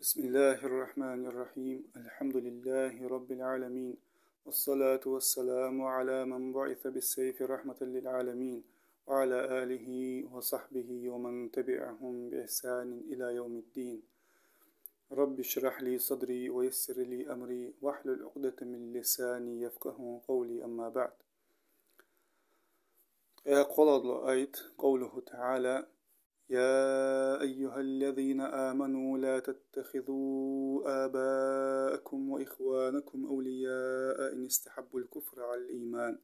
بسم الله الرحمن الرحيم الحمد لله رب العالمين والصلاة والسلام على من بعث بالسيف رحمة للعالمين وعلى آله وصحبه ومن تبعهم بإحسان إلى يوم الدين. رب اشرح لي صدري ويسر لي أمري واحلل عقدة من لساني يفقه قولي. أما بعد، يقول الله آية قوله تعالى: يا أيها الذين آمنوا لا تتخذوا آباءكم وإخوانكم أولياء إن استحبوا الكفر على الإيمان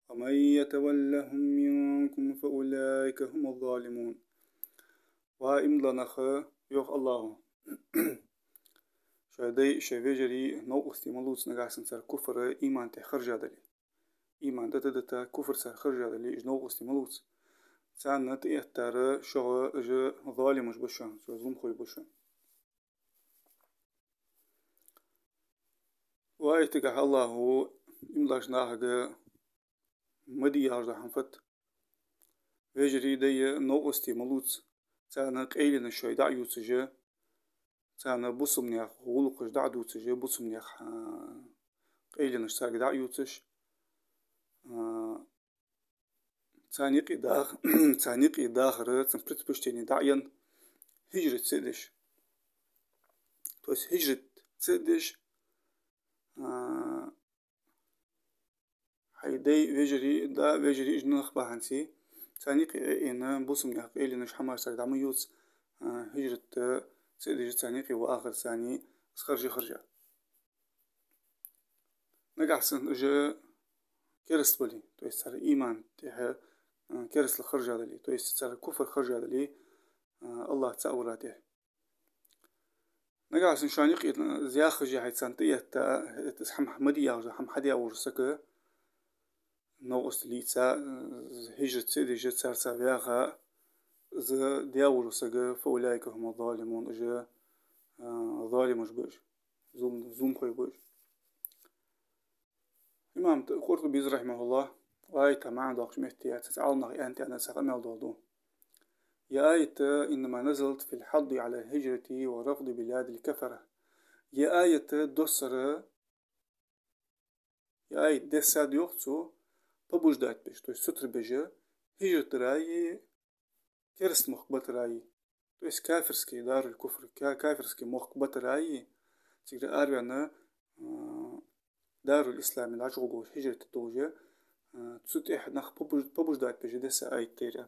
ومن يتولهم منكم فأولئك هم الظالمون. وإمضنخ يوخ الله شادي شافجري نو استمالوت نغاسن سر كفر إيمان تخرج هذا إيمان دتا كفر سر خرج هذا لي نو استمالوت سانت يختار شو ظالم مش بشون شو ظلم خوي بشون. وآيتك الله إملاش ناهج مدي هارد حنفت ويجري دي نو استمالوت سانا قيلنا شوي دعيو تجي سانا بصم نياخ غلقش دعدو تجي بصم نياخ قيلنا شتاق دعيو تش تانيقي داخر تنبرت بشتيني دعين هجرة سيدش توس هجرة سيدش هيدي ويجري إجناخ بحنسي تانيقي إنا بوسم نياخ إلي نش حمار ساق دعمو يوتس هجرة سيدش تانيقي وآخر ثاني خرجة نقعسن إجا كرست بلي توس سار إيمان تيها كرست الخرجة دلي توس سار كفر خرجة دلي الله تأولاته نقعسن شانيقي زياخجي هاي سانتية تسحم حمدي ياغجا حم حدي أورسك نو أستليتسا هجرة سيدي جت سار سابياغا ز دياورسك فأولئك هم الظالمون. إجا ظالم مش بوش زوم خوي بوش. إمام قرطبي رحمه الله آية معنا داقش مهتيات تتعالنا أنت أنا سأقمل دولدو. يا آية إنما نزلت في الحض على الهجرة ورفض بلاد الكفرة. يا آية دوسر يا آية دساد يوختو ببوش دات بيش تويس ستر بيجا هجرة راي كرس مخبط راي تويس كافرسكي دار الكفر كافرسكي مخبط راي تقدر أربعنا دار الإسلام العجوغوش هجرة الدوجة تسوت إحد نخ ببوش دات بيجا دسا آية تيران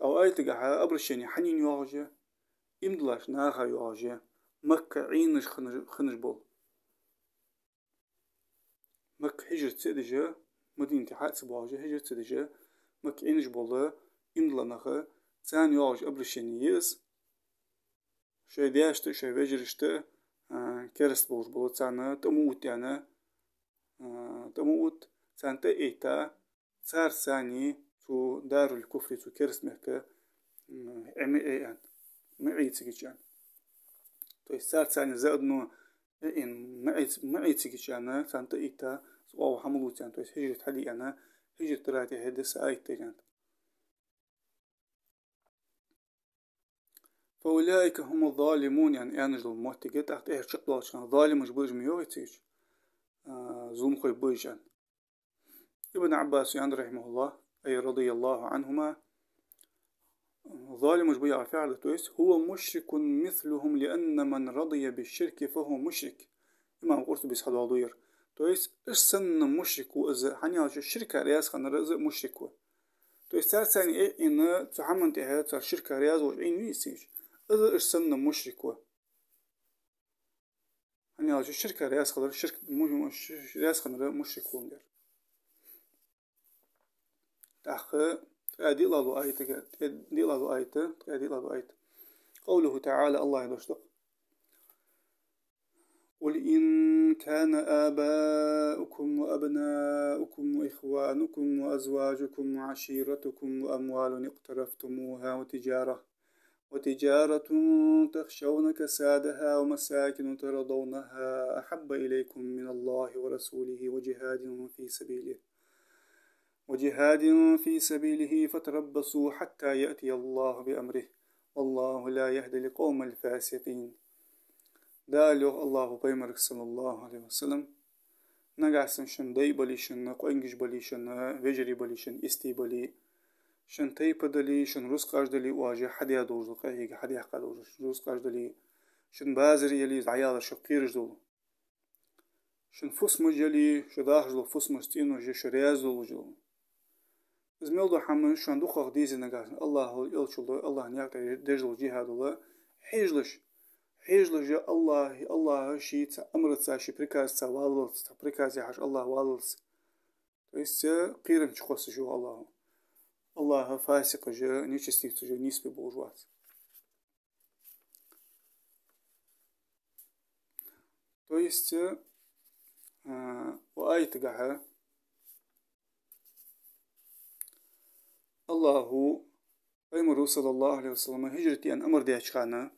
أو آية تقعها أبرشيني حنين يواجه إمدلاش ناغا يواجه مكة عينش خنج بول مكة هجرة سيدجة مدينة حادث بواجه هجرة سيدجة مكة عينش بول إمدلا ناغا تان يواجه أبرشيني يس شوي دياشت شوي بيجرشت كرست بوش بول تان تموت يعني تموت تان تأيتا صار ثاني تو دار الكفر تو كرست مكة يعني معي تسكيشان تو صار ثاني زائد نو إن معي تسكيشان تان تأيتا أو حملوت يعني تو هجرة حدي أنا هجرة تراتي هدس آيت يعني فأولئك هم الظالمون يعني أنجل الموتى تحت إيه شقلا عشان ظالم مش بوج ميوتيش زوم خوي بوجان. ابن عباس يعني رحمه الله أي رضي الله عنهما ظالم مش بيع فعل تويس هو مشرك مثلهم لأن من رضي بالشرك فهو مشرك. إمام قرطبي بيسحد وضير تويس إرسن مشرك وإذا حني على الشركة رياض خن رأز مشرك تويس صار ثاني إيه إن تحمل تهاد صار شركة رياض وعين ويسيج إذا إرسن مشرك حني على الشركة رياض خن الشركة رياض خن مشرك وندر تأخ أدي الله آية أدي الله آية أدي الله آية قوله تعالى الله يدشتق قل إن كان آباؤكم وأبناؤكم وإخوانكم وأزواجكم وعشيرتكم وأموال اقترفتموها وتجارة تخشون كسادها ومساكن ترضونها أحب إليكم من الله ورسوله وجهاد في سبيله فتربصوا حتى يأتي الله بأمره والله لا يهدي القوم الفاسقين. دالو الله بيمرك صلى الله عليه وسلم نقاسن شن داي بلي شن قوينجش بلي شن فيجري بلي شن استي بلي شن تاي بدلي شن روس قاش دلي واجه حد يدوز قايق حد يحقا دوز روس قاش دلي شن بازر يلي عيال شقيرج دول شن فوس مجلي شداخ دول فوس مستينو جي شرياز دول جو زميل دو حمن شن دوخ ديزي نقاسن الله يلشل الله نياك دجل جهاد الله حيجلش حيجلش الله شيء أمرت ساشي بريكاز سواللس بريكاز يحش الله واللس تويس قيرن شخص جو الله فاسق جو نيشستيك جو نسبة بوجوات تويس وآية قاها الله أمر صلى الله عليه وسلم هجرتي أن أمر دياشخانا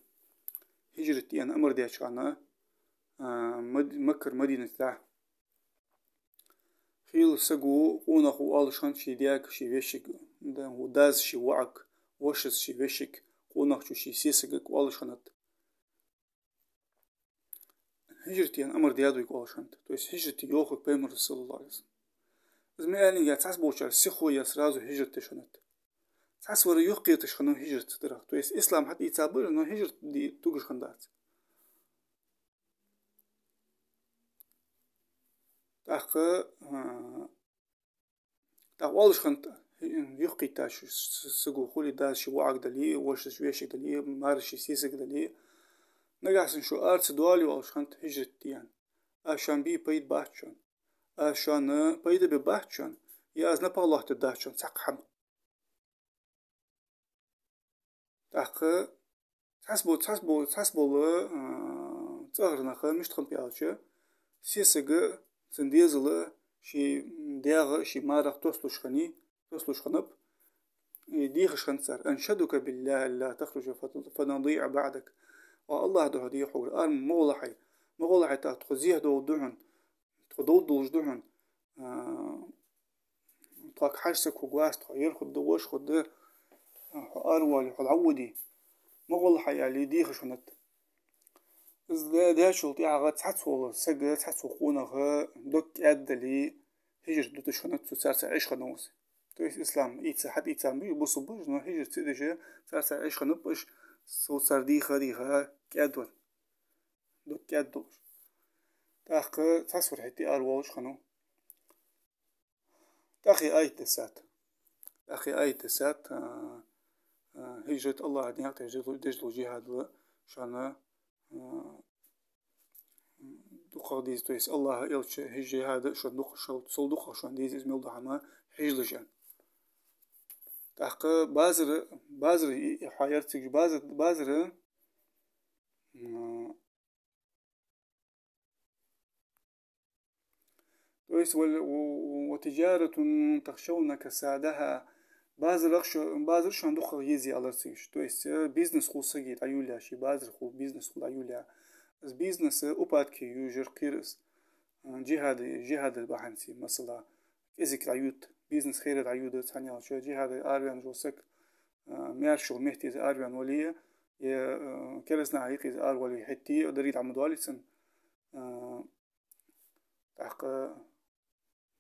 هجرتي أن أمر دياشخانا مكر مدينة له خيل سجو قونخو آلشان شي دياك شي وشك وداز شي وعك وشس شي وشك قونخ شي سيسجك آلشانت هجرتي أن أمر ديادو يك آلشانت تويس هجرتي يوخك بيمر صلى الله عليه وسلم زميلاني قاعد تحس بوشار سخو يسرازو هجرتي شنت تحس ورا يوقي تشخنو هجرت ترى تويس إسلام حتى يتعبر إنه هجرت دي توقش خندات تاخ والش خنت يوقي تاش سجو خولي داز شي وعك دلي وش شويشك دلي مارش سيسك دلي نقاسن شو أرت دوالي والش خنت هجرت يعني عشان بي بيد باحشان عشان بيد بباحشان يا أزنا بالله تداحشان سقحم تاخ تحسبو تظهرنا خا مش تخم بيالشة سيسق تنديزل شي دياغ شي مارق توسلوش خنب يديخش خنسر أنشدك بالله لا تخرج فنضيع بعدك والله ده هدي حول مغلحي تخزيه دو دهن تخدو دهن تاك حشسك وقواس تخيل خد دوش خد أروالي خد عودي مغلحي يعني يديخش خنت داشول تيعغا تحصول سجل تحصول قونها دوك أدلي هجر دوت شنت سارس عيش خنوس تويس إسلام إيتسا حد إيتسا بيج بوسو بوج نو هجر تدش سارس عيش خنبش سو سار ديخا كأدول دوك كأدول تاخ تصور حتى أروالش خنو تاخي آية تسات هجرة الله دينك دجلو جهاد شانا دوخ ديز تويس الله يلش هجي هذا شو دوخ شو صل دوخ شو ديز اسمه دوحما حجلجان تحق بازر حيرتك بازر تويس وتجارة تخشون كسادها بازر شو دوخ يزي على سيش تويس بيزنس خو سجي عيولها شي بازر خو بيزنس خو عيولها از بيزنس أوبات كي يوجر قيرس جهاد البحنسي مثلا إزك العيود بيزنس خير العيود تاني شو جهاد أريان جوسك ميرشو مهتي أريان وليه كرسنا عيق أر ولي حتي دريد عمد والسن تحق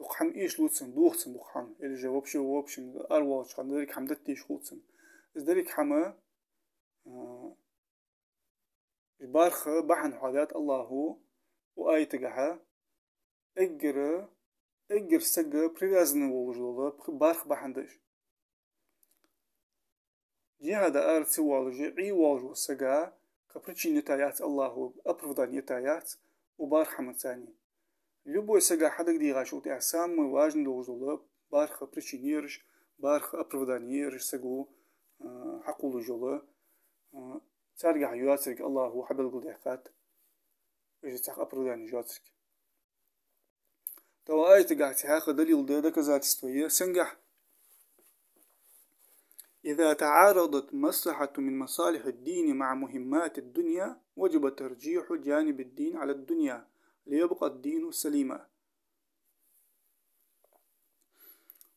دخم إيش لوتسن دوخسن دخم اللي جواب شو وابشن أرواش خم دريك حمدتي شوتسن إز دريك حما بارخ بحن حالات الله وآية تقحى اجر سجى بريزن ووجوده بارخ بحندش جهاد آر سوالجي عي واجو سجى كبرتشي نتايات الله أبرفضا نتايات وبارخ من ثاني لبو سجى حدك دي غاشوت أحسام واجن ووجوده بارخ برتشي نيرش بارخ أبرفضا نيرش سجو حقول جوله ترجع يواترك الله هو حبل قديقات إيش تحق أبردان يواترك توا آية قاعد تحق دليل ده كذات استوية سنجح إذا تعارضت مصلحة من مصالح الدين مع مهمات الدنيا وجب ترجيح جانب الدين على الدنيا ليبقى الدين سليما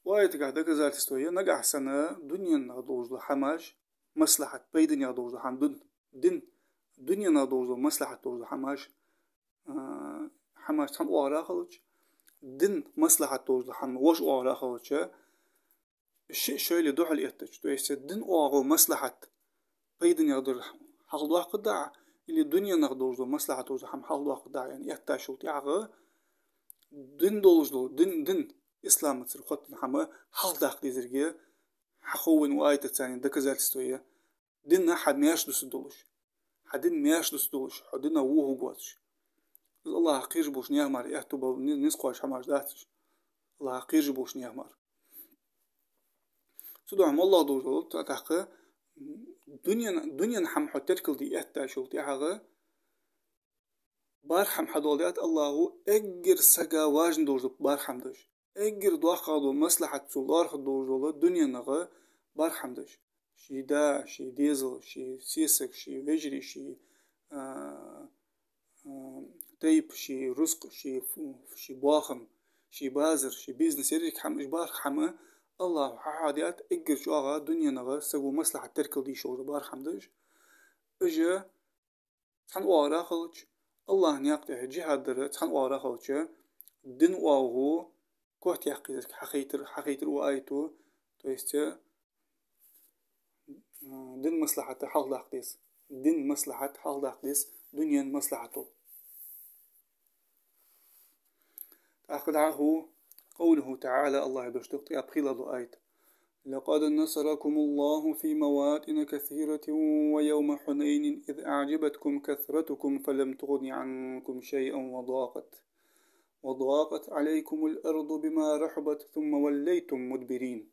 وآية قاعد كذات استوية نجح سنة دنيا نغضوج لحماش مصلحة بيدن يغدوز حم دن دنيا نغدوز مصلحة دوز حماش تحم أورا خلوش دن مصلحة دوز حم وش أورا خلوش الشيء شوي دوح الإتش تو يست دن أورا مصلحة بيدن يغدوز حال دوح قدع اللي الدنيا نغدوز مصلحة دوز حم حال دوح قدع يعني إتاشو تيعغ دن دوز دن إسلام تصير خط حما حال داخل ديزرجيه حخون وايت تاني دكزال ستويه دنا حد مياش دوس دولش حدين مياش دوس دولش حدنا ووه قواتش الله قير بوش نيامر يحتو نسقاش حماش داتش الله قير بوش نيامر سدو عم الله دوزول تحقق دنيا نحم حتركل دي احتاشو تيحغ بارحم حدوليات الله اجر سقا واجن دوزو بارحم دوش اجر دواقادو مصلحة سولار دوزولو دنيا نغا بارحم دوش شي دا شي ديزل شي سيسك شي وجري شي تيب شي رزق شي باخم شي بازر شي بيزنس يريك حم إجبار حما الله حاديات اجر شو اغا دنيا نغا سقو مصلحة تركل دي شو بار حمدش اجا تحن وارا خلج الله نياقته جهاد در تحن وارا خلج دن واغو كوت يحقيدك حقيتر وايتو تو يسته دن مصلحة حال داقديس دن مصلحة حال داقديس دنيا مصلحته أخدعه قوله تعالى الله يدوشتق أبخيل الله آيت لقد نصركم الله في مواطن كثيرة ويوم حنين إذ أعجبتكم كثرتكم فلم تغن عنكم شيئا وضاقت عليكم الأرض بما رحبت ثم وليتم مدبرين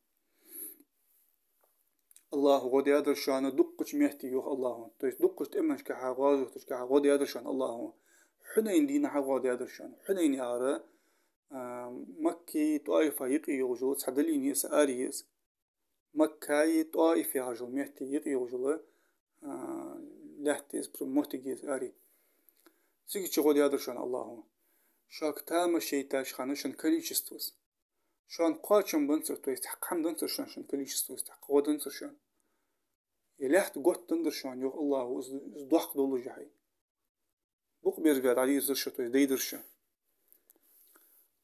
الله غودي هذا الشان دقش مهتي يوح الله تويس دقش تأمنش كحا غازوش كحا غودي هذا الشان الله حنين دينا حا غودي هذا الشان حنين يارا مكي طائفة يقي يوجو تحدليني سآريس مكاي طائفة يوجو مهتي يقي يوجو لحتيس برموتيجيز آري سيكي غودي هذا الشان الله شاك تام الشيطاش خانشان كليشستوس شان قاتشن بنصر تويس تحق حمد انصر شان كليشستوس تحق غود انصر شان يلحت قوت تندر شان يوغ الله ازدوحق دولو جحي بوق بيرقاد علي زرشة تويس ديدرشان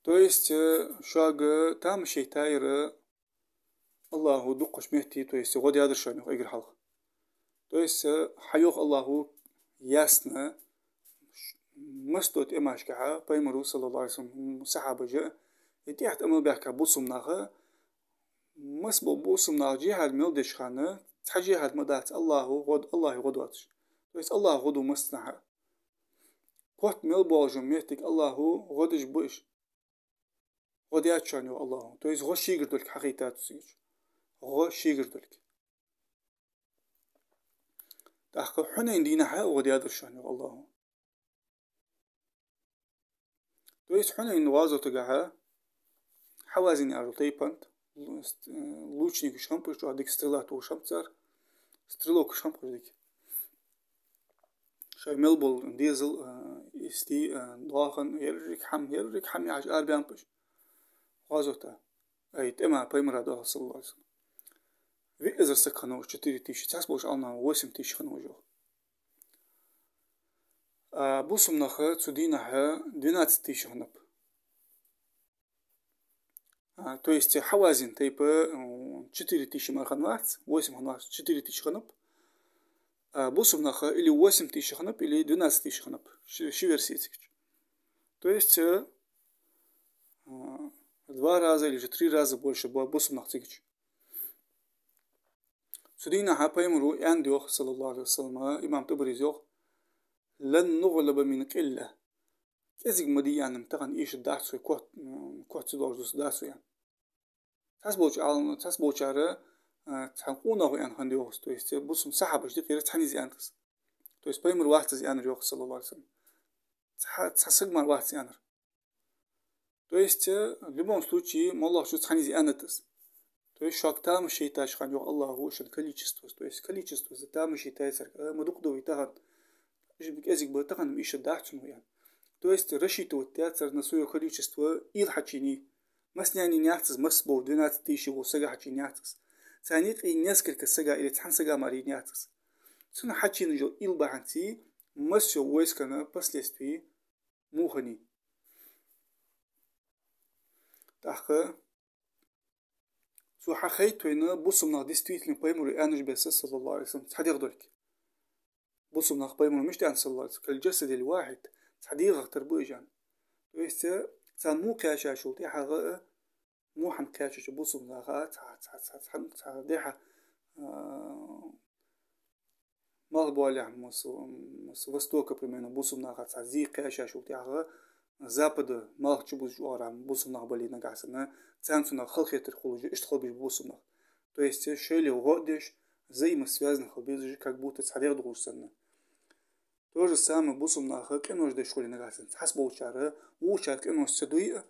تويست شاق تام الشيطاير الله دقش مهتي تويست غود يادرشان يوغ اقر حلق تويست حيوغ الله ياسنا مستوت إماش كحا بيمرو صلى الله عليه وسلم صحابة جاء يتيحت أمل بيحكا بوصم ناخا مسبو بوصم ناخ جيهاد ميلدش خانة تحجيهاد مدات الله غدواتش تويس الله غدو مستنحا قوت ميل بوالجم ميهتك الله غدش بوش غديات شانيو الله تويس غو شيقر دولك حقيقات سيج غو شيقر دولك تحقق حنين دينا حا غديات شانيو الله تويس حنين وازو تقعها حوازين يارو تيبانت لوچنيك شامبوش جو هديك ستريلاتو شامتسار ستريلوك شامبوش ديك شاي ملبول ديزل استي دواخن يريك حم يعج آربيان بش وازوتا اي تما بيمرا دوها صلى الله عليه وسلم في ازر سكانو 4 تيش تاسبوش alna 8 تيش خنو جو بوسم نخا تسودينها 12 تيش خنب то есть حوازن تيبا 4 تيش مرخنوات 8 خنوات 4 تيش خنب بوسم نخا или 8 тысяч хнап или 12 тысяч хнап ши версии то есть 2 раза или же 3 раза больше босум нахтыгич سدينا حبايمرو يانديوخ صلى الله عليه وسلم إمام تبريزيوخ لن نغلب من قلة كذيك مدي يعني متغن إيش دارسو كوت سدوش دارسو يعني تسبوش على تحقونه يعني هنديوخ تو есть بوسم سحبش دي غير تحني زي أنتس то есть بايمر واحد زي أنا يوخ صلى الله عليه وسلم تحسق مر واحد زي أنا то есть в любом случае молла что тхани зي أنتس то есть шаг там считаешь хан يوخ الله هو شن количество то есть количество за там считается مدقدو يتغن جبك ازيك بتغن مش داحتنو يعني то есть рассчитывать театр на свое количество ил хачини масняни няхтс масбо 12 тысяч его сага хачини няхтс تانيق نسكر كسجا إلى تحن سجا مارينياتس سنة حكي نجو إل بعنتي مسجو ويس كنا بس لستوي موهني تأخر سو حخيت وينا بوسم ناق ديستويت لين بايمور أنج بس صلى الله عليه وسلم تحديق دولك بوسم ناق بايمور مش تان صلى الله عليه وسلم كالجسد الواحد تحديق تربو إجان ويست تان مو كاشا شلتي حغا مو حم كاشا بوسم ناقات تحديها مغبوالي عم مس وستوكا примерно بوسم ناقات تزي كاشا شلتي حغا запада малых чубуз жуарам бусумнах бали нагасана цанцуна халхетер хулужи иштхолбиш бусумнах. То есть шели угодишь взаимосвязанных хоббизжи как будто царя дружсана. То же самое бусумнах кинож де школе нагасан. Хас болчары учат кинож седуи.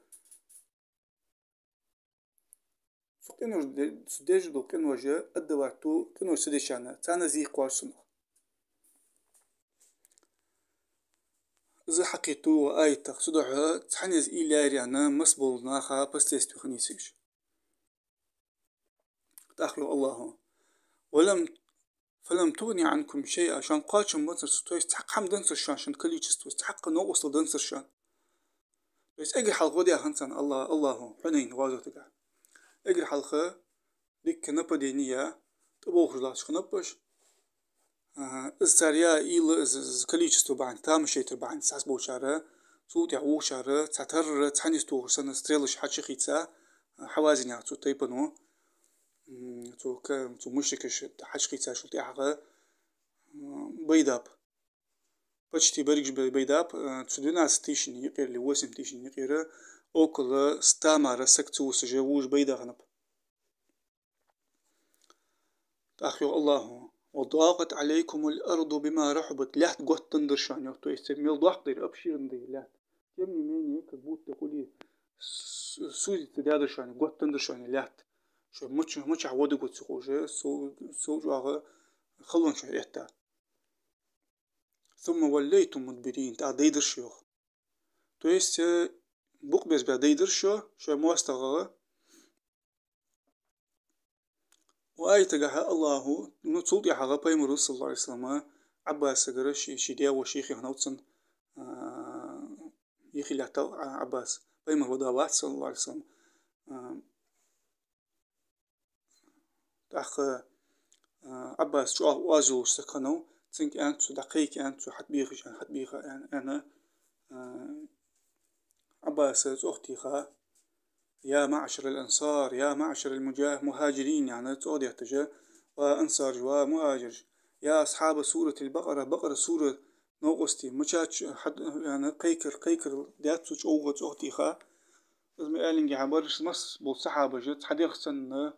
Кинож де судеж до киноже аддавату кинож седешана. Цана зи кварсунах. إذا حقيتو وآيتك صدحها تحنز إلى أنا مسبول ناخا بستيستو خنيسيش تأخلو الله فلم تغني عنكم شيء عشان قاتشم بنصر ستوي تحق حم دنصر شان عشان كل يجستو تحق نوصل دنصر شان بس أجي حلقة دي أخنسان الله حنين غازو تقع أجي حلقة ديك نبا دينية تبوخ جلاش خنبش الزريا إز كليشتو بعن تام شيء تبعن ساس بوشارة صوت يعو شارة تعتر تحنيستو سنة ستريلش حتى خيتسا حوازن يعني تو تيبنو تو مشكش حتى خيتسا شو تيحقا بيداب почти بريج بيداب تسدنا ستيشن يقير لي وسم تيشن يقير أوكل ستامر سكتو سجوج بيدا غنب تأخيو الله وضاقت عليكم الأرض بما رحبت لحت قوت تندرشان تو يستميل ضاق دير أبشيرن دي لحت كمني ميني كبوت تقولي سوزي تدادرشان قوت تندرشان لحت شو مش عودي قوت سخوجة سو جواغ خلون شو يحتا ثم وليتم مدبرين تاع ديدر شيوخ تو يست بوق بس بها ديدر شو مواستغا وآية جها الله نتصود يحقق بيمر صلى الله عليه وسلم عباس جرش شديا وشيخ هنوتسن يخي لحتو عباس بيمر وداوات صلى الله عليه وسلم تأخ عباس شو وازو سكنو تنك أنت دقيق أنت حتبيخ يعني أنا عباس أختي خا يا معشر الأنصار يا معشر المهاجرين يعني تقعد يحتجى وأنصار ومهاجر يا أصحاب سورة بقرة سورة نوقستي مشاتش حد يعني قيكر دياتش أوغت أختي خا لازم قالنجي عبارش مصر بالصحابة جت حديق سنة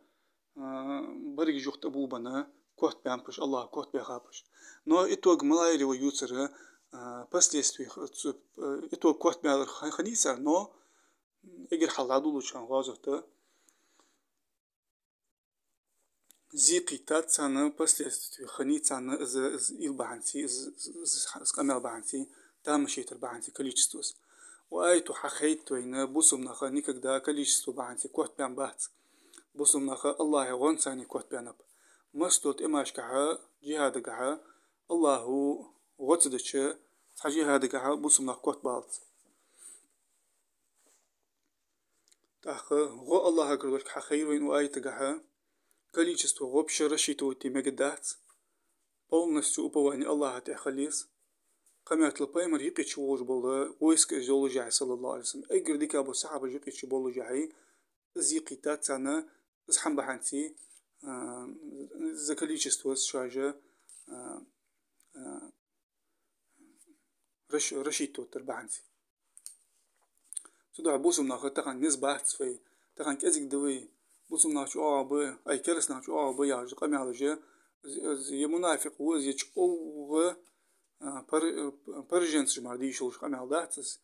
بريج جوخت أبوبنا كوت بيامبش الله كوت بيخابش نو إتوغ ملايري ويوتر بس ليستوي إتوغ كوت بيادر خنيسر نو اگر حلادو شان غازوتا زيقي تات سانا بس ليستوي خني سانا از إل بعنسي از قمر بعنسي تامشيتر بعنسي كليشتوس وآيتو حخيت وينا بوسم نخا نيكك دا كليشتو بعنسي كوت بيان بات بوسم نخا الله غنساني كوت بيانب مستوت إماش كحا جهاد كحا الله غتدش جهاد كحا بوسم نخا كوت بالت تأخ غو الله أقولك حخير وين وآية تجها كليشستو غوب شرشيتو تي مجدات полностью упование Аллаха تخليص قمت البايمر يقيتش ووج بالله ويسك جول جاي صلى الله عليه وسلم أجر ديك أبو الصحابة يقيتش بالله جاي زيقيتات أنا زحم بحنتي زكليشستو شاجة رشيتو تربحنتي سودع بوسم ناخد تخن نسبة في تخن كأزيك دوي بوسم ناخد أي كرس ناخد يا قمي على جه زي منافق وزي أو برجنس جماردي شو قمي على داتس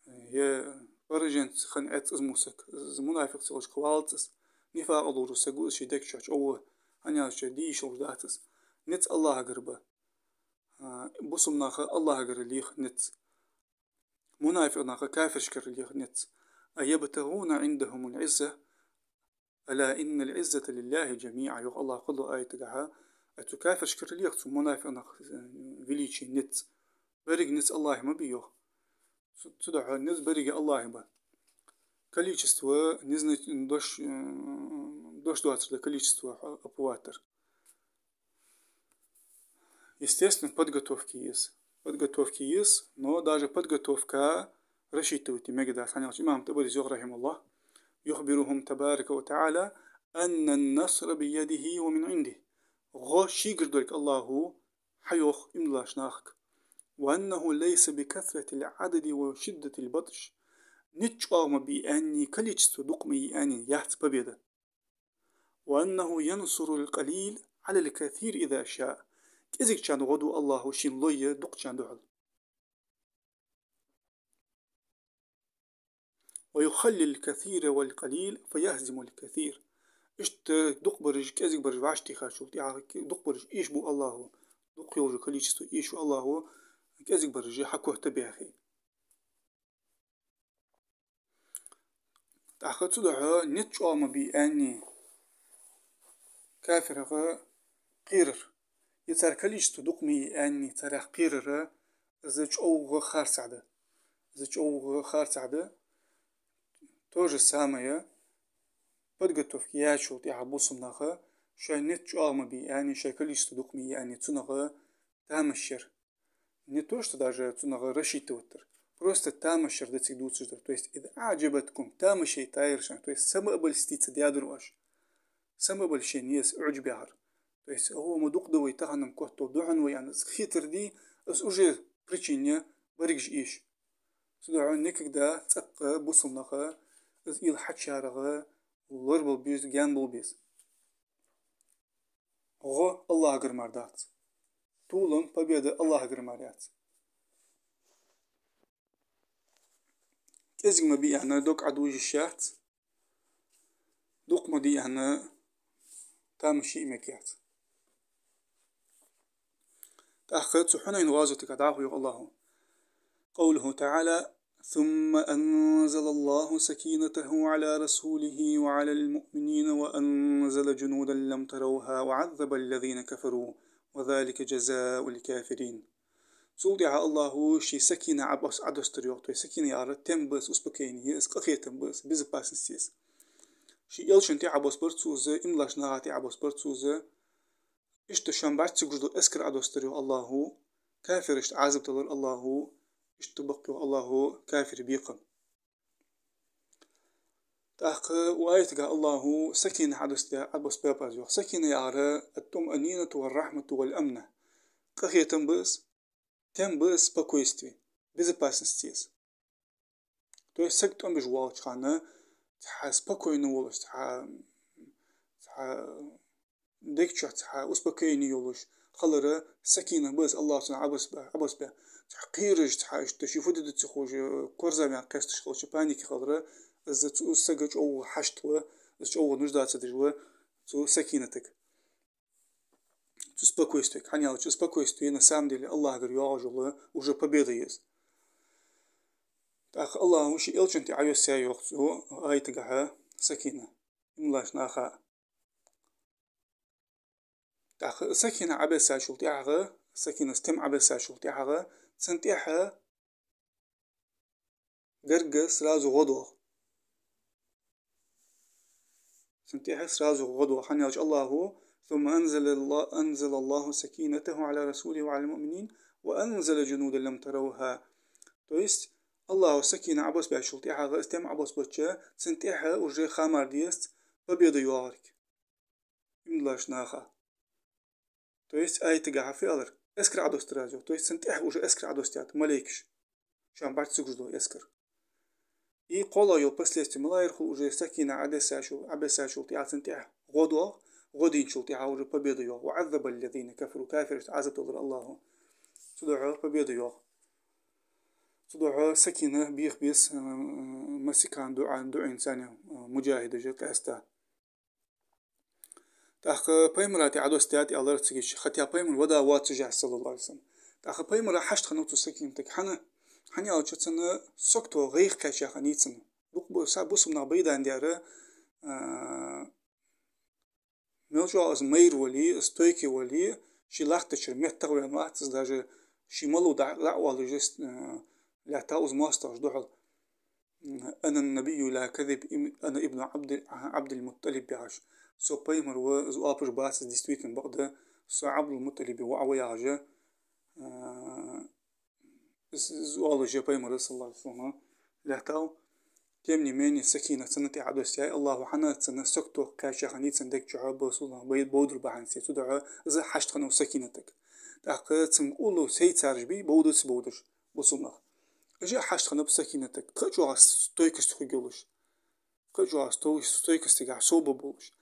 هي برجنس خن موسك منافق سوش كوالتس نفاق الله سجود شدك شاش أو هنيا شدي شو داتس نت الله قربه بوسم ناخد الله قرب ليخ نت منافق ناخا كافر شكر اللي نت أيبتغون عندهم العزة ألا إن العزة لله جميعا يوخ الله قدو آية تقعها أتو كافر شكر ليك منافق نخ فيليشي نت برق نت الله ما بيوخ تدعو نت برق الله ما количество дош до количества оплатер. Естественно, подготовки есть. Подготовки есть, но даже подготовка рассчитывает имегда. имам Табари رحمه الله يخبرهم تبارك وتعالى أن النصر بيده ومن عنده. غو شيقر دولك الله حيوخ إملاش ناخك. وأنه ليس بكثرة العدد وشدة البطش. نتشوغم بأني количество دقمي أني يحت победа. وأنه ينصر القليل على الكثير إذا شاء. كذلك كان غدو الله شين لوية دق كان دعل. ويخلي الكثير والقليل فيهزم الكثير. اشت دق برج كذلك برج وعشتي خاشولت دق برج إيش بو الله دق يوجد количество إيش الله كذلك برج حكوه تبعخي. تأخذ صدها نتشوغم بأني كافر قيرر يتر количество دقمي أني ترى قيرر زج أوغ خار سعده زج أوغ خار سعده توج السامية بدقتوف ياشو تيها بوصمناخ شاي نتشوغم بأني شاي количество دقمي أني تنغ تامشر نتوش تداجة تنغ رشي توتر просто тамашер датик дуцждер. То есть إذا أعجبتكم تامشي تايرشان. То есть سمقبل ستيتس ديادرواش سمقبل شيء نيس أعجب يهر. То есть هو مدوق دوي تهنم كوتو دوعن ويعني خيتر دي أس أجي بريتشينيا بريكش إيش سدعون نكك دا تق بوصلناخا أس إيل حتشارغا وربل بيز جانبل بيز غو الله قرماردات طولن победа الله قرماريات كزق ما بي أنا دوك عدوج الشات دوق ما دي أنا تامشي مكيات تأخذ سحنا نوازتك دعوه الله قوله تعالى ثم أنزل الله سكينته على رسوله وعلى المؤمنين وأنزل جنودا لم تروها وعذب الذين كفروا وذلك جزاء الكافرين سودع الله شي سكينة عباس عدستريوت سكينة يارا تنبس أسبكيني اسقخي تنبس بزباسنسيس شي يلشن تي عباس برتسوزة إملاش نغاتي عباس برتسوزة اشتشان بعد تقجدو اسكر عدستريو الله كافر اشت عازب تلر الله اشتبقيو الله كافر بيقم تأخ وآيتك الله سكينة عباس بابازيو سكينة يارا الطمأنينة والرحمة والأمنة قخي تنبس спокойствие, безопасности. То есть сект он бежал чхана, тха спокойно волос, тха декча, тха успокоение юлош, خلره سكينة بس الله سبحانه عبس به تحقيرج تحاش تشوفه ده تخوج كورزا يعني قست خلش بانيك خلره إذا تسجج أو حشتوه إذا أو نجدات تدجوه تو سكينتك спокойствие. Ханял, спокойствие на самом деле Allah говорит, уже победа есть. Так Allah муши элчен ти айос ся йохцу айтгаха сакина. Имлаш наха. Так сакина абеса шултиага, сакина стем абеса шултиага, сантиха герга сразу غدوة. سنتيها سразу غدوة. حنيالج الله ثم أنزل الله سكينته على رسوله وعلى المؤمنين وأنزل جنودا لم تروها. То есть الله سكينة عباس باشلتي حاجة استم عباس بتشا سنتيها وجه خامر ديست победу يوارك إملاش ناخا. То есть أي تجاه في أدر إسكر عدوس تراجو. То есть سنتيها وجه إسكر عدوس تيات ملاكش شان بعد سجدو إسكر. И قولا يو последствия ملايرخو وجه سكينة عباس شلتي على سنتيها غدوة غدين شلتي عاوج победу يوه وعذب الذين كفروا كافر عذب تضر الله صدعوا победу يوه صدعوا سكينة بيخ بيس مسكان دعاء إنسان مجاهد جت أستا تأخ بيمراتي عدو استياتي الله رتسجيش ختيا بيمر ودا واتجاه صلى الله عليه وسلم تأخ بيمر حشت خنوتو سكينتك حني أو جتنا سكتو غير كاشا خنيتنا بوسمنا بيدا عندي ملجو از مير ولي استويكي ولي شي لاختشر ميتغوي ماتز داجه شي ملو دعوة جست لا تاوز ماستر دوحل أنا النبي لا كذب أنا ابن عبد المطلب بعش سو بيمر وزوابش باس ديستويتن بقدة سو عبد المطلب وعوياجه زوالو جي بيمر صلى الله عليه وسلم لا تاو كمني ماني سكينة سنتي عدوس يا الله حنا سنة سكتو كاشا خنيت سندك جعب وصولنا بيد بودر بحن سيتو دعا إذا حشت خنو سكينتك تاق تسم قولو سيد سارج بي بودس بودش بصولنا جا حشت خنو بسكينتك تخجو عس ستويكس تخجولش تخجو عس ستويكس تقع صوب بولش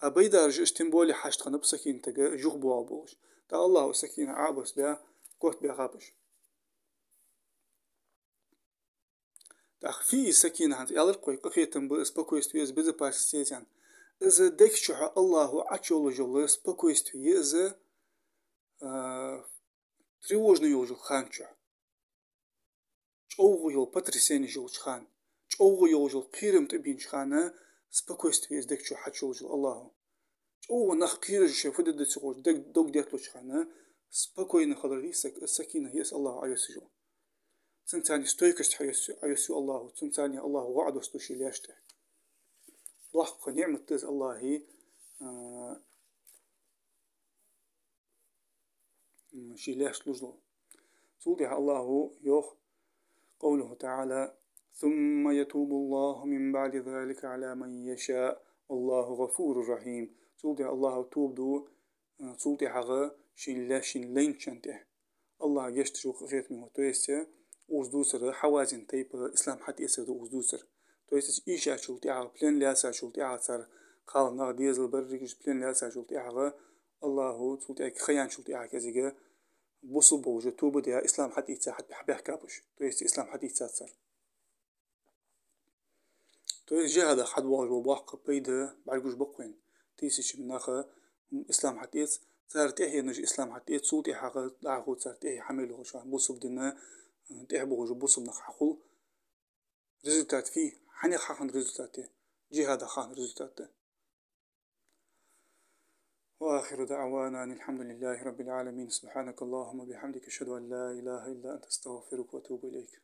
أبيدا رج استنبولي حشت خنو بسكينتك جوخ بوا بولش تا الله سكينة عابس بيا كوت بيا غابش في سكينة عند يالرقوي قفيتن بسبوكويستويز بزباسيزان إذا دكشح الله عشول جل سبوكويستوي إذا тревожно يوجو خانشح чоугу يول патрисени جل خان чоугу يوجو قيرم تبين خانة سبوكويستويز دكشو حشول جل الله чоугу نخ قيرج شفدد دسوج دك دوك ديتلو خانة سبوكوين خضري سكينة يس الله عيسجو تنتاني ستويكست حيسو الله تنتاني الله وعد وستوشي ليشته ضحق نعمة تز الله شي ليش لجلو سودع الله يوخ قوله تعالى ثم يتوب الله من بعد ذلك على من يشاء والله غفور رحيم سودع الله توب دو سودع غا شي لاشين لين شنته الله يشتشو غير منه تويسته وزدوسر حوازن تيب إسلام حتى يسر وزدوسر تويسس إيشا شلتي عغ بلين لاسا شلتي عغ سر خال نغ ديزل برجش بلين لاسا شلتي عغ الله شلتي عغ خيان شلتي عغ كزيجا بوصو بوجه توبة ديا إسلام حتى يتسا حتى بحبه كابش تويس إسلام حتى يتسا تويس جهد حد واجه وباق بيده بعرقوش بقوين تيسيش مناخه إسلام حتى يتس صار تحيي نج إسلام حتى يتس صوتي حغ دعهو صار تحيي حمله شان بوصو بدنا تحبو جبوس من خاخو ريزلتات فيه حني خاخن ريزلتاته جهاد خاخن ريزلتاته وآخر دعوانا أن الحمد لله رب العالمين سبحانك اللهم وبحمدك أشهد أن لا إله إلا أنت أستغفرك وأتوب إليك